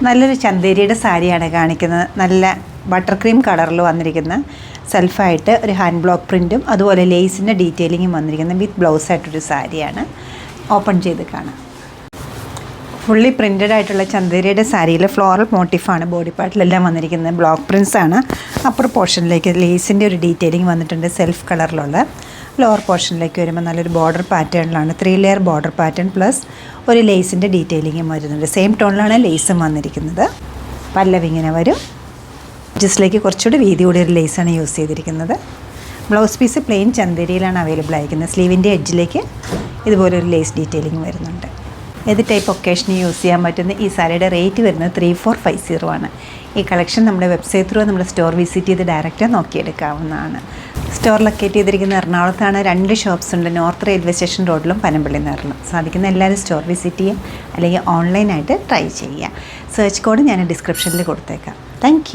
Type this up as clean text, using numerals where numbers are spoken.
നല്ലൊരു ചന്തേരിയുടെ സാരിയാണ് കാണിക്കുന്നത്. നല്ല ബട്ടർ ക്രീം കളറിൽ വന്നിരിക്കുന്ന സെൽഫായിട്ട് ഒരു ഹാൻഡ് ബ്ലോക്ക് പ്രിൻറ്റും അതുപോലെ ലേസിൻ്റെ ഡീറ്റെയിലിങ്ങും വന്നിരിക്കുന്ന വിത്ത് ബ്ലൗസായിട്ടൊരു സാരിയാണ്. ഓപ്പൺ ചെയ്ത് കാണാം. ഫുള്ളി പ്രിൻറ്റഡ് ആയിട്ടുള്ള ചന്തേരിയുടെ സാരിയിൽ ഫ്ലോറൽ മോട്ടീഫാണ് ബോഡി പാർട്ടിലെല്ലാം വന്നിരിക്കുന്നത്. ബ്ലോക്ക് പ്രിൻസാണ്. അപ്പർ പോർഷനിലേക്ക് ലേസിൻ്റെ ഒരു ഡീറ്റെയിലിംഗ് വന്നിട്ടുണ്ട് സെൽഫ് കളറിലുള്ള. ലോവർ പോർഷനിലേക്ക് വരുമ്പോൾ നല്ലൊരു ബോർഡർ പാറ്റേണിലാണ് 3 ലെയർ ബോർഡർ പാറ്റേൺ പ്ലസ് ഒരു ലേസിൻ്റെ ഡീറ്റെയിലിങ്ങും വരുന്നുണ്ട്. സെയിം ടോണിലാണ് ലേസും വന്നിരിക്കുന്നത്. പല്ലവി ഇങ്ങനെ വരും. ജസ്റ്റിലേക്ക് കുറച്ചുകൂടി വീതി കൂടിയ ഒരു ലേസാണ് യൂസ് ചെയ്തിരിക്കുന്നത്. ബ്ലൗസ് പീസ് പ്ലെയിൻ ചന്തേരിയിലാണ് അവൈലബിൾ ആയിരിക്കുന്നത്. സ്ലീവിൻ്റെ എഡ്ജിലേക്ക് ഇതുപോലെ ഒരു ലേസ് ഡീറ്റെയിലിംഗ് വരുന്നുണ്ട്. ഏത് ടൈപ്പ് ഒക്കേഷന് യൂസ് ചെയ്യാൻ പറ്റുന്ന ഈ സാരിയുടെ റേറ്റ് വരുന്നത് 3450 ആണ്. ഈ കളക്ഷൻ നമ്മുടെ വെബ്സൈറ്റ് ത്രൂ നമ്മുടെ സ്റ്റോർ വിസിറ്റ് ചെയ്ത് ഡയറക്റ്റ് നോക്കിയെടുക്കാവുന്നതാണ്. സ്റ്റോർ ലൊക്കേറ്റ് ചെയ്തിരിക്കുന്ന എറണാകുളത്താണ്. 2 ഷോപ്സ് ഉണ്ട്. നോർത്ത് റെയിൽവേ സ്റ്റേഷൻ റോഡിലും പനമ്പള്ളി നേറിലും. സാധിക്കുന്ന എല്ലാവരും സ്റ്റോർ വിസിറ്റ് ചെയ്യുക, അല്ലെങ്കിൽ ഓൺലൈനായിട്ട് ട്രൈ ചെയ്യുക. സെർച്ച് കോഡ് ഞാൻ ഡിസ്ക്രിപ്ഷനിൽ കൊടുത്തേക്കാം. താങ്ക്